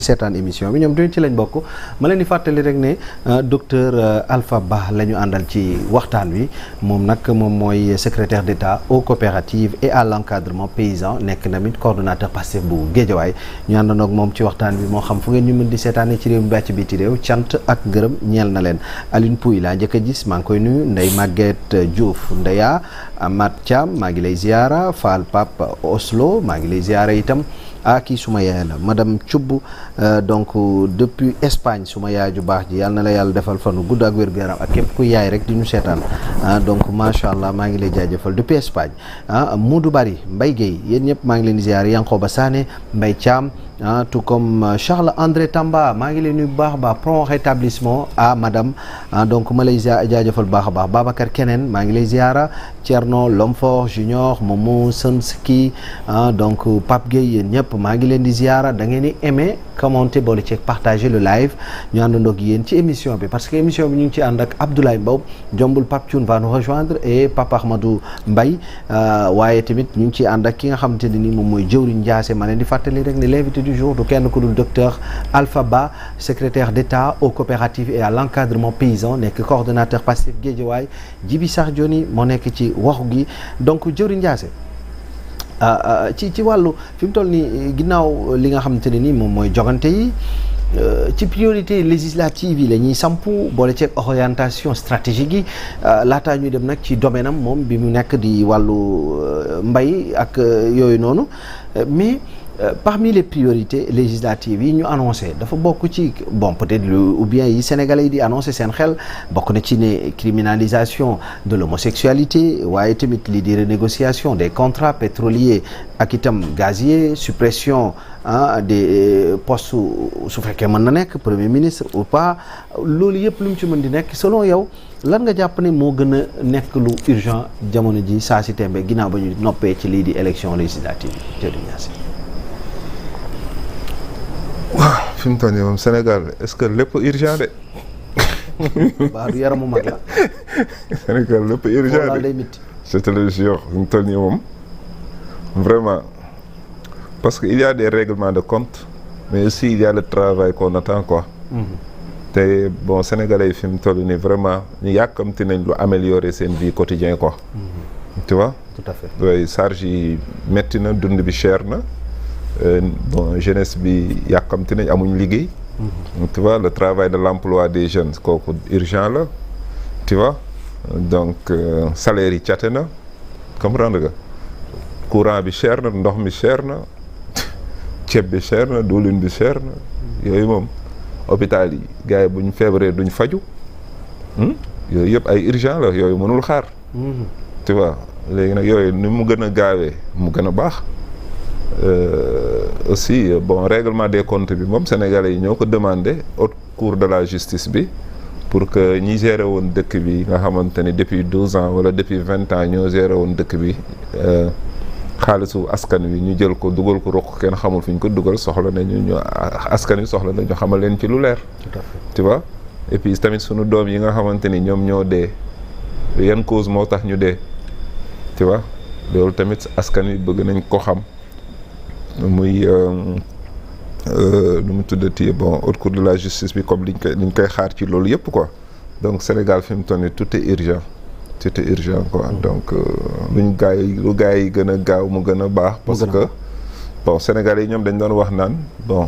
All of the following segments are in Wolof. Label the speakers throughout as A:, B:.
A: seetaan émission bi ñoom tamit ci lañ bokk ma leen di fàttali rek ne docteur Alpha Ba la ñu àndal ci waxtaan wi moom nag moom mooy secrétaire d'État aux coopératives et à l'encadrement paysan nekk namit coordonnateur Pastef bu Guédiawaye ñu àndandoo ak moom ci waxtaan bi moo xam fu ngeen ñu mën di seetaanee ci réew mi bàcc biti réew cant ak ngërëm ñeel na leen Aline Pouy laa njëkk a gis maa ngi koy nuyu Ndeye Maguette Diouf Ndeya Amath Thiam maa ngi lay ziara Fall Pape Oslo maa ngi lay ziara itam kii suma yaay la madame Thioub donc depuis Espagne suma yaay ju baax ji yàlla na la yàlla defal fanu gudd ak wér-gu-yaram ak képp ku yaay rek di ñu seetaan donc macha allah maa ngi lay jaajëfal depuis Espagne Modou Bari Mbaye Guèye yéen ñëpp maa ngi leen di ziar Yankoba Sané Mbaye Thiam tout comme Charles André Tamba maa ngi leen nuyu bu baax a baax prompt rétablissement à madame donc ma lay jaajëfal bu baax a baax Babacar Keneen maa ngi lay ziara Thierno Lomfort Junior Momo Sonski donc Pape Gueye yéen ñëpp maa ngi leen di ziara da ngeen di aimer commenter boole ci partager le live ñu àndandoo ak yéen ci émission bi parce que émission bi ñu ngi ci ànd ak Abdoulaye Mbow jombul Pape Thioune va nous rejoindre et Papa Ahmadou Mbaye waaye tamit ñu ngi ciy ànd ak ki nga xamante ne ni moom mooy Jëwriñ Ndiassé ma leen di fàttali rek ne l'invité du jour du kenn ku dul docteur Alpha Ba secrétaire d'État aux coopératives et à l'encadrement paysan nekk coordonnateur Pastef Guédiawaye Djibi Sarr Dioni moo nekk ci waxu gi donc Jëwriñ Ndiassé ci wàllu fi mu toll nii ginnaaw li nga xamante ne ni moom mooy jogante yi ci priorité législative yi la ñuy sampu boole ci orientation stratégique yi laataa ñuy dem nag ci domaine am moom bi mu nekk di wàllu mbay ak yooyu noonu mais parmi les priorités législatives yi ñu annoncé dafa bokk ci bon peut-être ou bien yi sénégalais yi di annoncé seen xel bokk na ci ne criminalisation de l'homosexualité waaye tamit lii di renégociation des contrats pétroliers ak itam gaziers suppression des postes su fekkee mën na nekk premier ministre ou pas loolu yëpp lu mu ci mën di nekk selon yow lan nga jàpp ne moo gën a nekk lu urgent jamono ji saa si tembe ginnaaw ba ñu noppee ci lii di élection législative yi.
B: waaw fi mu toll nii moom Sénégal est-ce que lépp urgent de.
A: waaw du yaramu mag la.
B: Sénégal lépp urgent de c'est le jour fi mu toll nii moom vraiment parce que il y a des règlements de compte mais aussi il y a le travail qu'on attend quoi. te bon Sénégalais yi fi mu toll nii vraiment ñu yàkkamti nañ lu améliorer seen vie quotidienne quoi. tu vois.
A: tout à fait
B: oui charge yi métti na dund bi cher na. Bon jeunesse bi yàkkamti nañ amuñ liggéey. Tu vois le travail de l'emploi des jeunes kooku urgent la tu vois donc salaire yi cate na comprendre nga courant bi cher na ndox mi cher na ceeb bi cher na diwlin bi cher na yooyu moom hôpital yi gars yi buñ feebaree duñ faju yooyu yëpp ay urgent la yooyu mënul xaar. tu vois léegi nag yooyu ni mu gën a gaawee mu gën a baax. Aussi bon règlement des comptes bi moom sénégalais yi ñoo ko demandé haute cour de la justice bi pour que ñi géré woon dëkk bi nga xamante ni depuis 12 ans wala depuis 20 ans ñoo géré woon dëkk bi xaalisu askan wi ñu jël ko dugal ko roq kenn xamul fi ñu ko dugal soxla nañu ñu askan wi soxla nañu xamal leen ci lu leer.
A: tout à fait
B: tu vois et puis tamit sunu doom yi nga xamante ni ñoom ñoo dee yan cause moo tax ñu dee tu vois loolu tamit askan wi bëgg nañ ko xam. muy nu mu tuddati bon haute cour de la justice bi comme liñ koy xaar ci loolu yëpp quoi donc Sénégal fi mu toll nii tout est urgent quoi donc lu gars yi gën a gaaw mu gën a baax. parce que bon Sénégalais yi ñoom dañ doon wax naan bon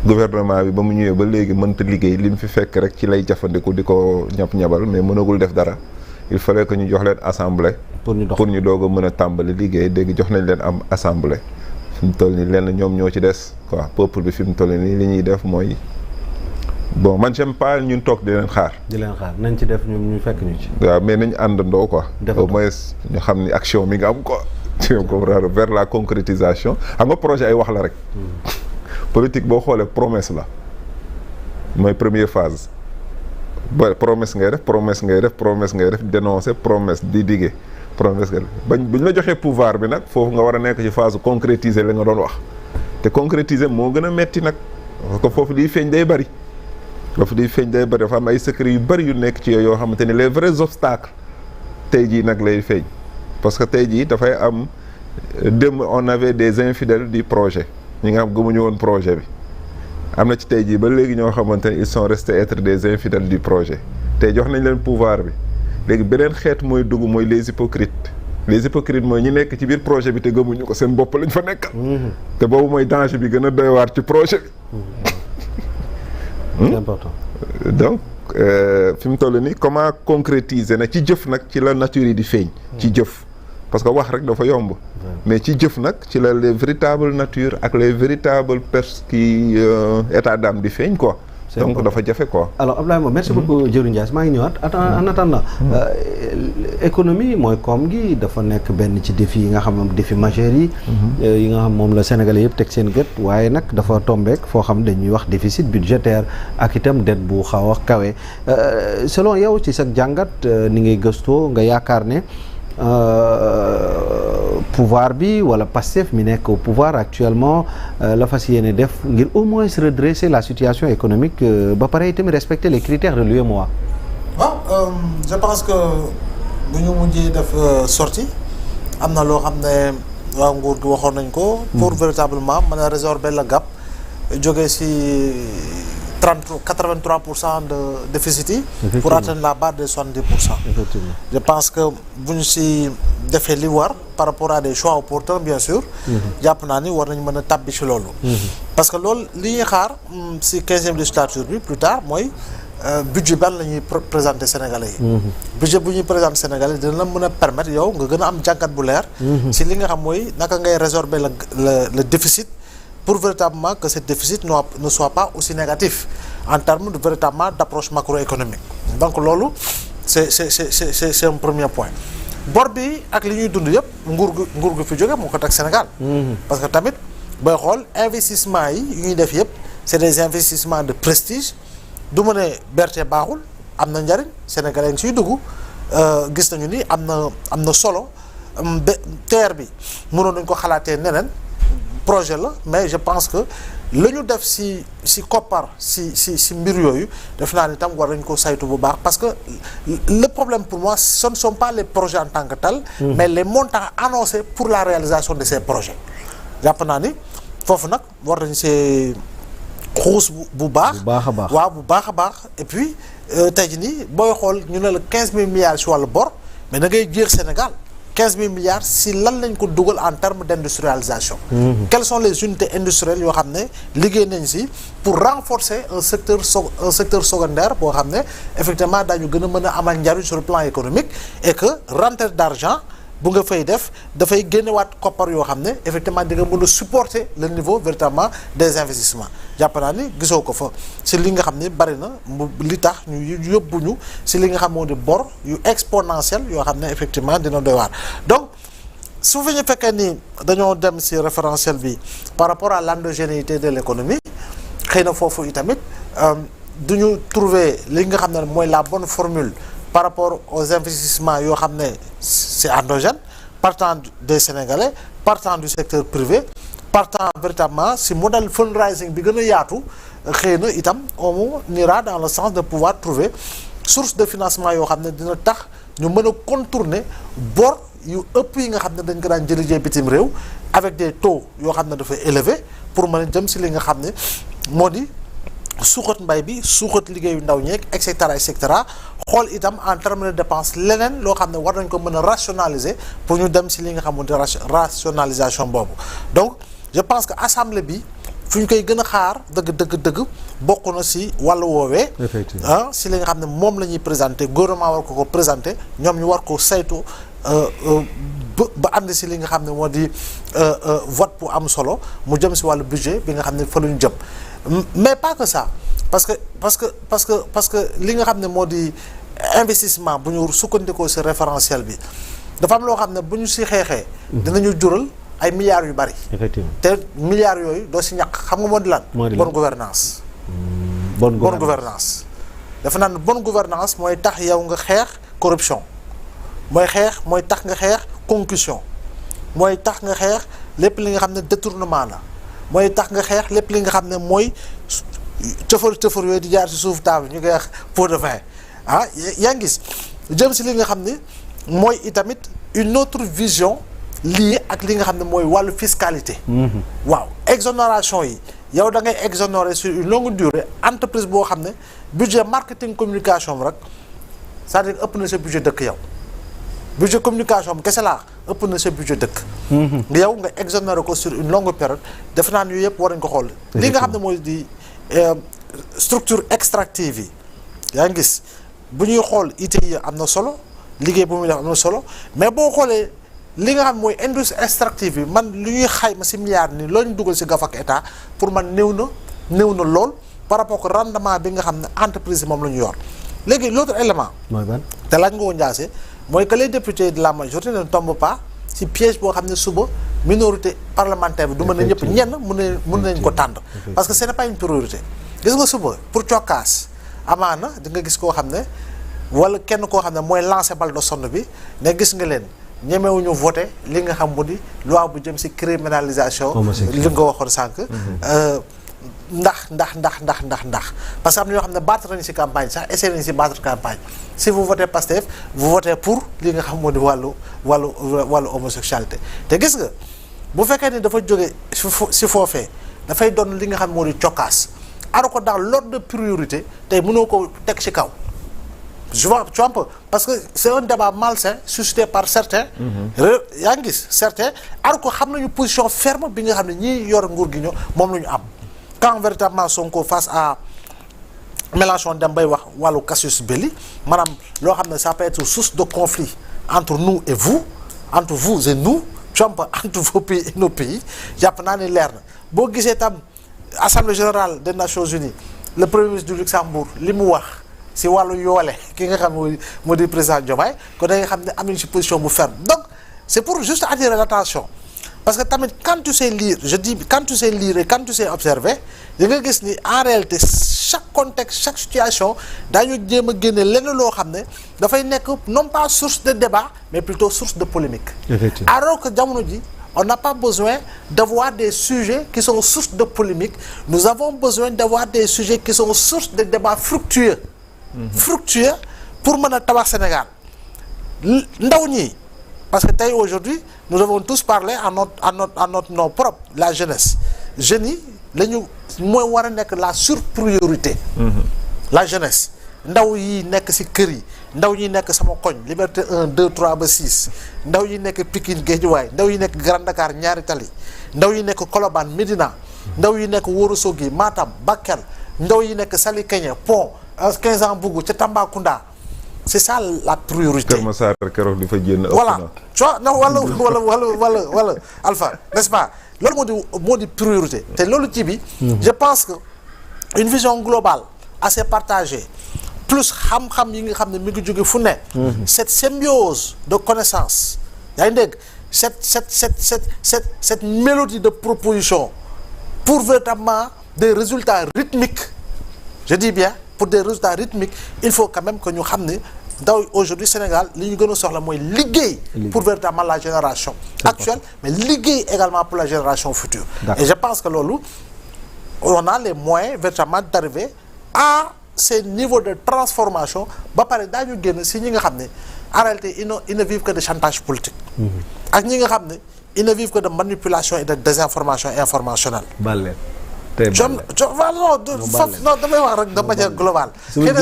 B: gouvernement bi ba mu ñëwee ba léegi mënta liggéey li mu fi fekk rek ci lay jafandiku di ko ñabal mais mënagul def dara. il fallait que ñu jox leen assemblée. pour ñu doog a mën a tàmbali liggéey dégg jox nañ leen am assemblée. fi mu toll nii lenn ñoom ñoo ci des quoi peuple bi fi mu toll nii li ñuy def mooy bon man j'aime pas ñun toog di leen xaar.
A: nañ ci def ñu fekk ñu ci.
B: waaw mais nañ àndandoo quoi. au moins ñu xam ni action mi nga am quoi. tu comprends vers la concrétisation xam nga projet ay wax la rek. politique boo xoolee promesse la mooy première phase. ba promesse ngay def dénoncer promesse di digge promesse nga bañ bu ñu la joxee pouvoir bi nag foofu nga war a nekk ci phase concrétiser la nga doon wax te concrétiser moo gën a metti nag parce que foofu liy feeñ day bari dafa am ay secret yu bari yu nekk ci yoo xamante ni les vrais obstacles tey jii nag lay feeñ parce que tey jii dafay am démb on avait des infidèles du projet ñi nga xam gëmuñu woon projet bi am na ci tey jii ba léegi ñoo xamante ne ils sont restés être des infidèles du projet tey jox nañ leen pouvoir bi léegi beneen xeet mooy dugg mooy les hypocrites mooy ñi nekk ci biir projet bi te gëmuñu ko seen bopp lañ fa nekkal. te boobu mooy danger bi gën a doy waar ci projet bi.
A: C'est important.
B: Donc fi mu toll nii comment concrétiser na ci jëf nag ci la nature yi di feeñ. ci jëf parce que wax rek dafa yomb. mais ci jëf nag ci la les véritables nature ak les véritables état d'âme di feeñ quoi. donc dafa jafe quoi.
A: alors Abdoulaye moom merci beaucoup Djibril Ndiaye maa ngi ñëwaat en attendant économie mooy koom gi dafa nekk benn ci défi yi nga xam ne défi majeur yi nga xam moom la Sénégalais yëpp teg seen gët waaye nag dafa tombeek foo xam dañuy wax déficit budgétaire ak itam dette bu xaw a kawe selon yow ci sa jàngat ni ngay gëstoo nga yaakaar ne pouvoir bi wala Pastef mi nekk au pouvoir actuellement la fas yéene def ngir au moins redresser la situation économique ba pare itamit respecter les critères de l'UEMOA.
C: waaw je pense que bu ñu mujjee def sortie am na loo xam ne waa nguur gi waxoon nañ ko. pour véritablement mën a résorber le gap jógee ci 83% de déficit yi. pour atteindre la barre des 70%.
A: Effectivement.
C: Je pense que bu ñu ci defee li war par rapport à des choix opportuns bien sûr. jàpp naa ni war nañ mën a tàbbi ci loolu. parce que loolu li ñuy xaar ci 15e législature bi plus tard mooy budget ban la ñuy présenter Sénégalais yi. budget bu ñuy présenter Sénégalais dina la mën a permettre yow nga gën a am jàngat bu leer. ci li nga xam mooy naka ngay résorber le déficit. pour véritablement que ce déficit ne soit pas aussi négatif en termes de véritablement d'approche macroéconomique. Donc loolu c'est un premier point. bor bi ak li ñuy dund yëpp nguur gu fi jóge moo ko teg Sénégal. parce que tamit booy xool investissement yi yu ñuy def yëpp c'est des investissements de prestige du ma ne berte baaxul am na njariñ Sénégalais ngi siy dugg gis nañu ni am na solo TER bi mënoon nañu ko xalaatee neneen. projet la mais je pense que la ñu def ci koppar ci mbir yooyu def naa ni tam war nañ ko saytu bu baax parce que le problème pour moi ce ne sont pas les projets en tant que tels mais les montants annoncés pour la réalisation de ces projets jàpp naa ni foofu nag war nañ see xuus bu baax waaw bu baax a baax et puis tey jii nii booy xool ñu ne la 15 000 milliards ci wàllu bor mais da ngay jeex Sénégal 15 000 milliards si lan lañ ko dugal en termes d'industrialisation. Quelles sont les unités industrielles yoo xam ne liggéey nañ si pour renforcer un secteur secondaire boo xam ne effectivement daañu gën a mën a amal njariñ sur le plan économique et que rentrée d'argent bu nga fay def dafay génnewaat koppar yoo xam ne effectivement di nga mën a supporter le niveau véritablement des investissements jàpp naa ni gisoo ko fa si li nga xam ne bari na li tax ñu yóbbu ñu si li nga xam moo di bor yu exponentiel yoo xam ne effectivement dina doy waar donc su fi ñu fekkee ni dañoo dem si référentiel bi par rapport à l'endogénéité de l'économie xëy na foofu itamit du ñu trouver li nga xam ne mooy la bonne formule par rapport aux investissements yoo xam ne c'est endogène partant des Sénégalais partant du secteur privé partant véritablement si modèle fundraising bi gën a yaatu xëy na itam on ira dans le sens de pouvoir trouver source de financement yoo xam ne dina tax ñu mën a contourner bor yu ëpp yi nga xam ne dañ ko daan jëlijee bitim réew avec des taux yoo xam ne dafay élevé pour mën a jëm si li nga xam ne moo di suuxat mbay bi suuxat liggéeyu ndaw ñeeg et cetera xool itam en termes de dépense leneen loo xam ne war nañ ko mën a rationaliser pour ñu dem si li nga xamante rationalisation boobu donc je pense que assemblée bi fu ñu koy gën a xaar dëgg bokk na si wàllu woowee si li nga xam ne moom la ñuy présenter gouvernement war ko présenter ñoom ñu war ko saytu ba ànd si li nga xam ne moo di vote bu am solo mu jëm si wàllu budget bi nga xam ne fa lu ñu jëm mais pas que ça parce que li nga xam ne moo di investissement bu ñu sukkandikoo si référentiel bi dafa am loo xam ne bu ñu si xeexee dinañu jural ay milliards yu bari
A: effectivement
C: te milliards yooyu doo si ñàkk xam nga moo di lan bonne gouvernance bonne gouvernance dafa naan bonne gouvernance mooy tax yow nga xeex corruption mooy tax nga xeex concussion mooy tax nga xeex lépp li nga xam ne détournement la mooy tax nga xeex lépp li nga xam ne mooy cëfar yooyu di jaar ci suuf table ñu koy wax pot de vin yaa ngi gis jëm si li nga xam ne mooy itamit une autre vision lii ak li nga xam ne mooy wàllu fiscalité. waaw exonération yi yow da ngay exonérer sur une longue durée entreprise boo xam ne budget marketing communication rek c'est-à-dire ëpp na sa budget dëkk yow. budget communication kese laa ëpp na sa budget dëkk. yow nga exonéré ko sur une longue période defe naa ne yooyu yëpp war nañu ko xool. li nga xam ne mooy di structure extractive yi yaa ngi gis bu ñuy xool ITIE am na solo liggéey bu muy def am na solo mais boo xoolee li nga xam mooy industrie extractive yi man lu ñuy xayma si milliards ni loolu ñu dugal si gafak état pour man néew na lool par rapport ak rendement bi nga xam ne entreprise yi moom la ñu yor léegi l'autre élément. mooy ban te laaj nga ko Ndiassé mooy que les députés de la majorité ne tombent pas ci piège boo xam ne suba minorité parlementaire bi du mën a ñëpp ñenn mën nañ ko tànd parce que ce n'est pas une priorité gis nga suba pour cokkaas amaana di nga gis koo xam ne wala kenn koo xam ne mooy lancer balle de sonde bi ne gis nga leen ñemewuñu voté li nga xam mu di loi bu jëm ci criminalisation li nga waxoon sànq ndax parce que am na ñoo xam ne battre nañu ci campagne sax essayé nañu ci battre campagne si vous votez Pastef vous votez pour li nga xam moo di wàllu homosexualité te gis nga bu fekkee ne dafa jóge si foofee dafay doon li nga xam moo di cokkaas alors que dans l'ordre de priorité tey mënoo ko teg ci kaw je vois tu vois un peu parce que c'est un débat malsain suscité par certains yaa ngi gis certains alors que xam nañu position ferme bi nga xam ne ñii yor nguur gi moom la ñu am quand véritablement Sonko face à Mélenchon dem bay wax wàllu casus belli maanaam loo xam ne ça peut être source de conflit entre nous et vous entre vous et nous Trump entre vos pays et nos pays jàpp naa ni leer na boo gisee tam Assemblée générale des Nations Unies le premier ministre du Luxembourg li mu wax si wàllu yoole ki nga xam moo di président Diomaye kon da nga xam ne am nañu si position bu ferme donc c'est pour juste attirer l'attention parce que tamit quand tu sais lire je dis quand tu sais lire et quand tu sais observer di nga gis ni en réalité chaque contexte chaque situation daañu jéem a génne lenn loo xam ne dafay nekk non pas source de débat mais plutôt source de polémique. Effectivement. Alors que jamono ji on n'a pas besoin d'avoir des sujets qui sont source de polémique nous avons besoin d'avoir des sujets qui sont source de débats fructueux. Fructueux pour mën a tabax Sénégal ndaw ñi parce que tey aujourd'hui nous avons tous parlé à notre nom propre la jeunesse jeunes yi la ñu mooy war a nekk la surpriorité. La jeunesse ndaw yi nekk ci kër yi ndaw yi nekk sama koñ Liberté 1 2 3 ba 6 ndaw yi nekk Pikine Guédiawaye ndaw yi nekk Grand Dakar ñaari tali ndaw yi nekk Colobane Médina ndaw yi nekk Ourossogui Matam Bakel ndaw yi nekk Saly Kégné Pont 15 ans Bougou ca Tambacounda c'est ça la priorité.
B: Kër Massar keroog di fa génn.
C: voilà tu vois non wala Alpha n'est-ce pas loolu moo di priorité te loolu ci bi je pense que une vision globale assez partagée plus xam-xam yi nga xam ne mi ngi jóge fu ne. cette symbiose de connaissances yaa ngi dégg cette mélodie de proposition pour véritablement des résultats rythmiques je dis bien pour des résultats rythmiques il faut quand même que ñu xam ne ndaw aujourd'hui Sénégal li ñu gën a soxla mooy liggéey pour véritablement la génération actuelle mais liggéey également pour la génération future et je pense que loolu on a les moyens véritablement d'arriver à ces niveaux de transformation ba pare daañu génn si ñi nga xam ne en réalité ils ne vivent que de chantage politique ak ñi nga xam ne ils ne vivent que de manipulation et de désinformation informationnelle non damay wax rek de manière globale xëy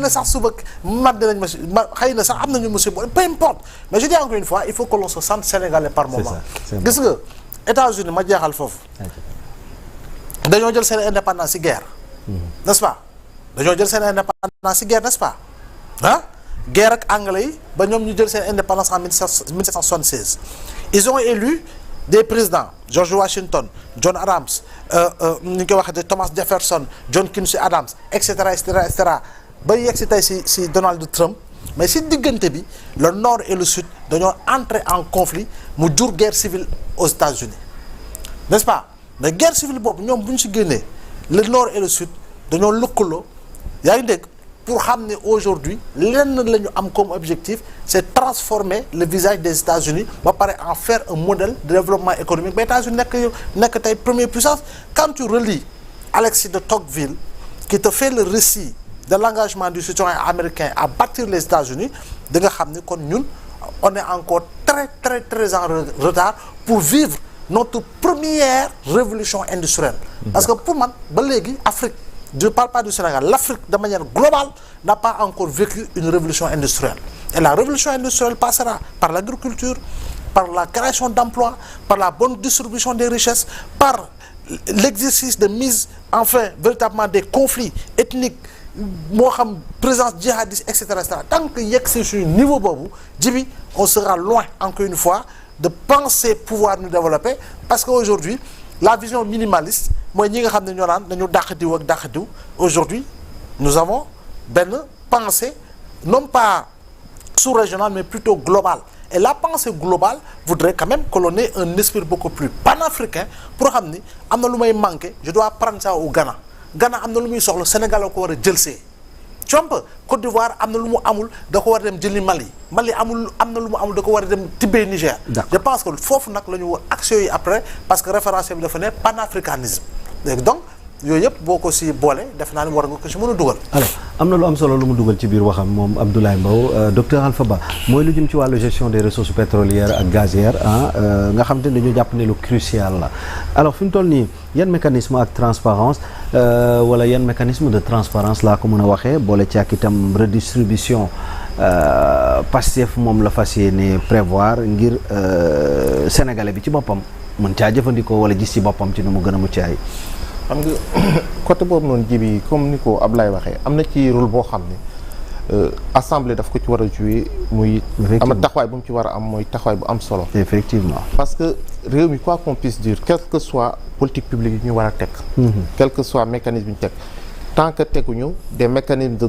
C: na sax suba man dinañ ma xëy na sax am nañu monsieur peu importe mais je dis encore une fois il faut que l'on se sente sénégalais par moment gis nga États-Unis ma jeexal foofu dañoo jël seen indépendance ci guerre n'est-ce pas dañoo jël seen indépendance ci guerre n'est-ce pas guerre ak anglais yi ba ñoom ñu jël seen indépendance en 1776 ils ont élu des présidents George Washington John Adams ni ñu koy waxee Thomas Jefferson John Quincy Adams et cetera ba yegg si tey si Donald Trump mais si diggante bi le nord et le sud dañoo entrer en conflit mu jur guerre civile aux États-Unis n'est-ce pas mais guerre civile boobu ñoom bu ñu si génnee le nord et le sud dañoo lëkkaloo yaa ngi dégg pour xam ne aujourd'hui lenn la ñu am comme objectif c'est transformer le visage des États-Unis ba pare en faire un modèle de développement économique ba États-Unis nekk tey première puissance quand tu relis Alexis de Tocqueville qui te fait le récit de l'engagement du citoyen américain à bâtir les États-Unis da nga xam ne kon ñun on est encore très en retard pour vivre notre première révolution industrielle. Parce que pour man ba léegi Afrique, je ne parle pas du Sénégal, l'Afrique de manière globale n'a pas encore vécu une révolution industrielle. Et la révolution industrielle passera par l'agriculture, par la création d'emplois, par la bonne distribution des richesses, par l'exercice de mise en fin véritablement des conflits ethniques, moo xam présence djihadiste etc. Tant que yegg si suñu niveau boobu jibi on sera loin encore une fois de penser pouvoir nous développer, parce qu'aujourd'hui la vision minimaliste mooy ñi nga xam ne ñoo naan dañu dàq diw ak dàq diw. Aujourd'hui nous avons benn pensée non pas sous-régionale mais plutôt globale, et la pensée globale voudrait quand même que l'on ait un esprit beaucoup plus panafricain pour xam ni am na lu may manqué, je dois prendre ça au Ghana. Ghana am na lu muy soxla, Sénégal la ko war a jël see. Tu vois, Côte d'Ivoire am na lu mu amul da ko war a dem jëli Mali am na lu mu amul da ko war a dem tibbee Niger. Je pense que foofu nag la ñu war action yi après, parce que référentiel bi dafa ne panafricanisme. Donc yooyu yëpp boo ko si boole def naa ni war nga ko si mën a dugal.
A: alors am na lu am solo lu mu dugal ci biir waxam moom Abdoulaye Mbow, docteur Alpha Ba, mooy lu jëm ci wàllu gestion des ressources pétrolières ak gazières nga xam te ne dañu jàpp ne lu crucial la. Alors fi mu toll nii yan mécanisme ak transparence wala yan mécanisme de transparence laa ko mën a waxee boole ci ak itam redistribution Pastef moom la fas yéene prévoir ngir sénégalais bi ci boppam mën caa jëfandikoo wala gis ci boppam ci nu mu gën a mucc ayib.
D: xam nga côté boobu noonu jibi comme ni ko Ablaye waxee am na ci rôle boo xam ne assemblée daf ko ci war a jouer muy am na taxawaay bu mu ci war a am mooy taxawaay bu am solo.
A: Effectivement.
D: Parce que réew mi quoi qu'on puisse dire quel que soit politique publique yi ñu war a teg quel que soit mécanisme yi ñu teg tant que teguñu des mécanismes de